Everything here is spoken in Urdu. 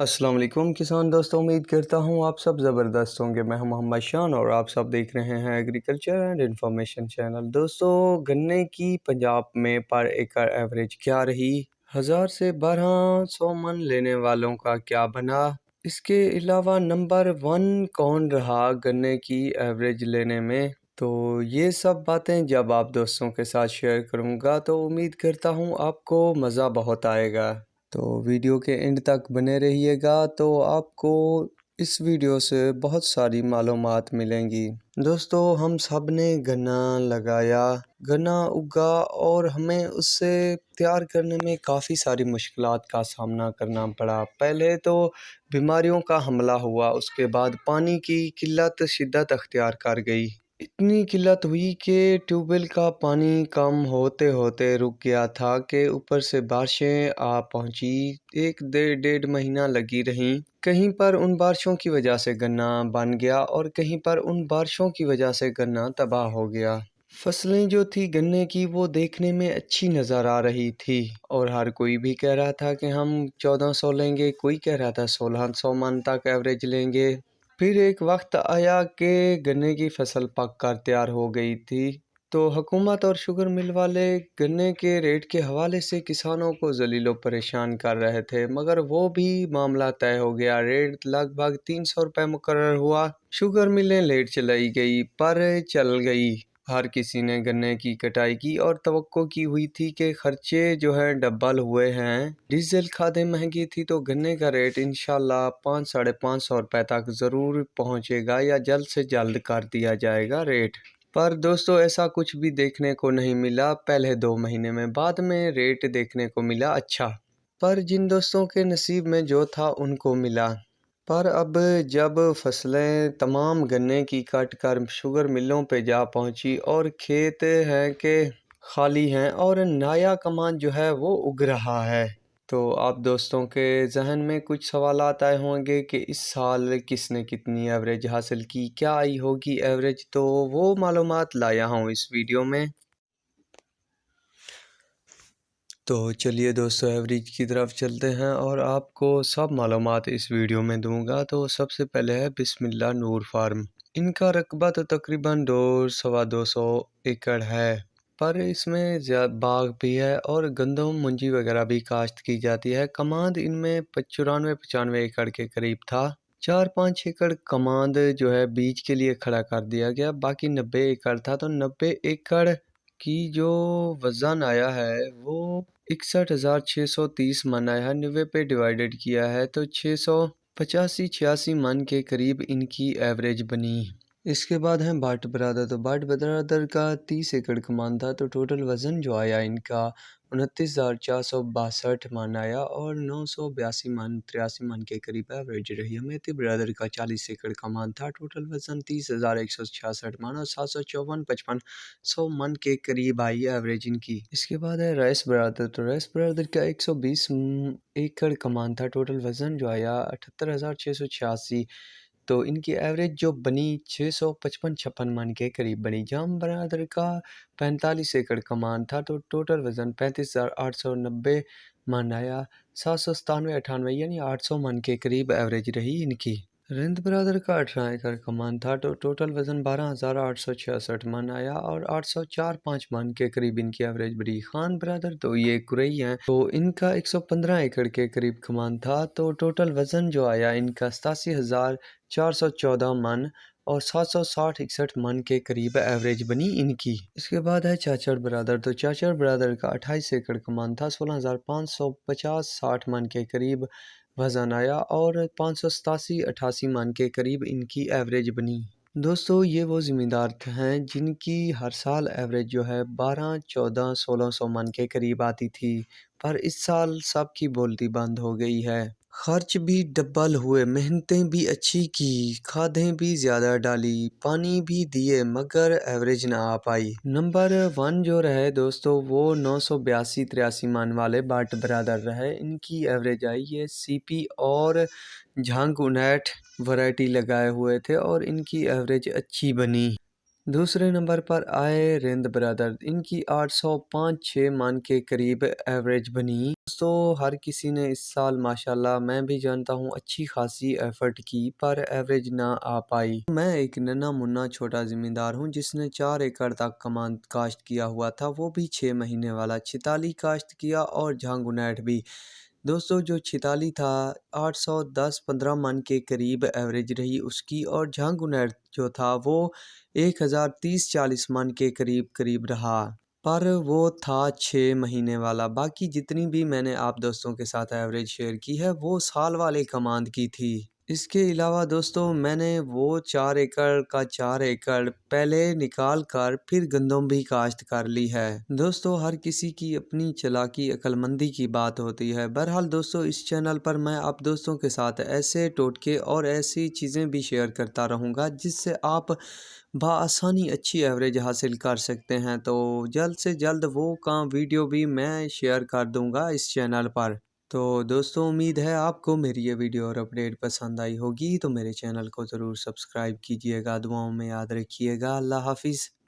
السلام علیکم کسان دوستوں، امید کرتا ہوں آپ سب زبردست ہوں گے۔ میں ہوں محمد شان اور آپ سب دیکھ رہے ہیں ایگریکلچر اینڈ انفارمیشن چینل۔ دوستوں، گنے کی پنجاب میں پر ایکڑ ایوریج کیا رہی؟ 1000 سے 1200 من لینے والوں کا کیا بنا؟ اس کے علاوہ نمبر 1 کون رہا گنے کی ایوریج لینے میں؟ تو یہ سب باتیں جب آپ دوستوں کے ساتھ شیئر کروں گا تو امید کرتا ہوں آپ کو مزہ بہت آئے گا۔ تو ویڈیو کے اینڈ تک بنے رہیے گا تو آپ کو اس ویڈیو سے بہت ساری معلومات ملیں گی۔ دوستو، ہم سب نے گنا لگایا، گنا اگا اور ہمیں اس سے تیار کرنے میں کافی ساری مشکلات کا سامنا کرنا پڑا۔ پہلے تو بیماریوں کا حملہ ہوا، اس کے بعد پانی کی قلت شدت اختیار کر گئی۔ اتنی قلت ہوئی کہ ٹیوب ویل کا پانی کم ہوتے ہوتے رک گیا تھا کہ اوپر سے بارشیں آ پہنچی، 1 مہینہ لگی رہیں۔ کہیں پر ان بارشوں کی وجہ سے گنا بن گیا اور کہیں پر ان بارشوں کی وجہ سے گنا تباہ ہو گیا۔ فصلیں جو تھی گنے کی وہ دیکھنے میں اچھی نظر آ رہی تھی اور ہر کوئی بھی کہہ رہا تھا کہ ہم 1400 لیں گے، کوئی کہہ رہا تھا 1600 من تک ایوریج لیں گے۔ پھر ایک وقت آیا کہ گنے کی فصل پک کر تیار ہو گئی تھی تو حکومت اور شوگر مل والے گنے کے ریٹ کے حوالے سے کسانوں کو ذلیل و پریشان کر رہے تھے، مگر وہ بھی معاملہ طے ہو گیا۔ ریٹ لگ بھگ 300 روپے مقرر ہوا۔ شوگر ملیں لیٹ چلائی گئی پر چل گئی۔ ہر کسی نے گنے کی کٹائی کی اور توقع کی ہوئی تھی کہ خرچے جو ہیں ڈبل ہوئے ہیں۔ ڈیزل کھادیں مہنگی تھی تو گنے کا ریٹ انشاءاللہ 500-550 روپے تک ضرور پہنچے گا یا جلد سے جلد کر دیا جائے گا ریٹ۔ پر دوستو، ایسا کچھ بھی دیکھنے کو نہیں ملا پہلے 2 مہینے میں، بعد میں ریٹ دیکھنے کو ملا اچھا۔ پر جن دوستوں کے نصیب میں جو تھا ان کو ملا۔ پر اب جب فصلیں تمام گنے کی کٹ کر شوگر ملوں پہ جا پہنچی اور کھیت ہیں کہ خالی ہیں اور نیا کمان جو ہے وہ اگ رہا ہے، تو آپ دوستوں کے ذہن میں کچھ سوالات آئے ہوں گے کہ اس سال کس نے کتنی ایوریج حاصل کی، کیا آئی ہوگی ایوریج؟ تو وہ معلومات لایا ہوں اس ویڈیو میں۔ تو چلیے دوستو، ایوریج کی طرف چلتے ہیں اور آپ کو سب معلومات اس ویڈیو میں دوں گا۔ تو سب سے پہلے ہے بسم اللہ نور فارم۔ ان کا رقبہ تو تقریباً 200 ایکڑ ہے، پر اس میں باغ بھی ہے اور گندم منجی وغیرہ بھی کاشت کی جاتی ہے۔ کماند ان میں 94-95 ایکڑ کے قریب تھا۔ 4-5 ایکڑ کماند جو ہے بیج کے لیے کھڑا کر دیا گیا، باقی 90 ایکڑ تھا۔ تو 90 ایکڑ کی جو وزن آیا ہے وہ 61,630 من آیا ہے۔ 90 پہ ڈیوائیڈڈ کیا ہے تو 685-86 من کے قریب ان کی ایوریج بنی۔ اس کے بعد ہیں بٹ برادر۔ تو بٹ برادر کا 30 ایکڑ کمان تھا تو ٹوٹل وزن جو آیا ان کا 29,462 من آیا اور 982 من 83 من کے قریب ایوریج رہی۔ امیتی برادر کا 40 ایکڑ کمان تھا، ٹوٹل وزن 30,166 من اور 754-55 من کے قریب آئی ایوریج ان کی۔ اس کے بعد ہے رائس برادر۔ تو رائس برادر کا 120 ایکڑ کمان تھا، ٹوٹل وزن جو آیا 78,686، تو ان کی ایوریج جو بنی 655-56 من کے قریب بنی۔ جام برادر کا 45 ایکڑ کمان تھا تو ٹوٹل وزن 35,890 من آیا، 797-98 یعنی 800 من کے قریب ایوریج رہی ان کی۔ رند برادر کا 18 ایکڑ کمان تھا تو ٹوٹل وزن 12,866 من آیا اور 804-5 من کے قریب ان کی ایوریج بڑی۔ خان برادر تو یہ کریئی ہیں، تو ان کا 115 ایکڑ کے قریب کمان تھا تو ٹوٹل وزن جو آیا ان کا 87,414 من اور 760-61 من کے قریب ایوریج بنی ان کی۔ اس کے بعد ہے چاچڑ برادر۔ تو چاچڑ برادر کا 28 ایکڑ کمان تھا، 16,550-60 من کے قریب وزن آیا اور 587-88 من کے قریب ان کی ایوریج بنی۔ دوستو، یہ وہ زمیندار ہیں جن کی ہر سال ایوریج جو ہے 1200-1400-1600 من کے قریب آتی تھی، پر اس سال سب کی بولتی بند ہو گئی ہے۔ خرچ بھی ڈبل ہوئے، محنتیں بھی اچھی کی، کھادیں بھی زیادہ ڈالی، پانی بھی دیے، مگر ایوریج نہ آ پائی۔ نمبر 1 جو رہے دوستو وہ 982-83 من والے بٹ برادر رہے۔ ان کی ایوریج آئی، یہ سی پی اور جھنگ 59 ورائٹی لگائے ہوئے تھے اور ان کی ایوریج اچھی بنی۔ دوسرے نمبر پر آئے رند برادر، ان کی 805-6 من کے قریب ایوریج بنی۔ دوستو ہر کسی نے اس سال ماشاءاللہ میں بھی جانتا ہوں اچھی خاصی ایفرٹ کی پر ایوریج نہ آ پائی۔ میں ایک ننا منا چھوٹا زمیندار ہوں جس نے 4 ایکڑ تک کمان کاشت کیا ہوا تھا، وہ بھی 6 مہینے والا۔ چھتالی کاشت کیا اور جھانگونیٹ بھی۔ دوستو جو چھتالی تھا 810-15 من کے قریب ایوریج رہی اس کی، اور جھانگونیٹ جو تھا وہ 1030-40 من کے قریب رہا، پر وہ تھا 6 مہینے والا۔ باقی جتنی بھی میں نے آپ دوستوں کے ساتھ ایوریج شیئر کی ہے وہ سال والے کماند کی تھی۔ اس کے علاوہ دوستو میں نے وہ 4 ایکڑ کا 4 ایکڑ پہلے نکال کر پھر گندم بھی کاشت کر لی ہے۔ دوستو ہر کسی کی اپنی چلاکی عقل مندی کی بات ہوتی ہے۔ بہرحال دوستو اس چینل پر میں آپ دوستوں کے ساتھ ایسے ٹوٹکے اور ایسی چیزیں بھی شیئر کرتا رہوں گا جس سے آپ بآسانی اچھی ایوریج حاصل کر سکتے ہیں۔ تو جلد سے جلد وہ ویڈیو بھی میں شیئر کر دوں گا اس چینل پر۔ تو دوستو امید ہے آپ کو میری یہ ویڈیو اور اپڈیٹ پسند آئی ہوگی، تو میرے چینل کو ضرور سبسکرائب کیجئے گا، دعاؤں میں یاد رکھیے گا۔ اللہ حافظ۔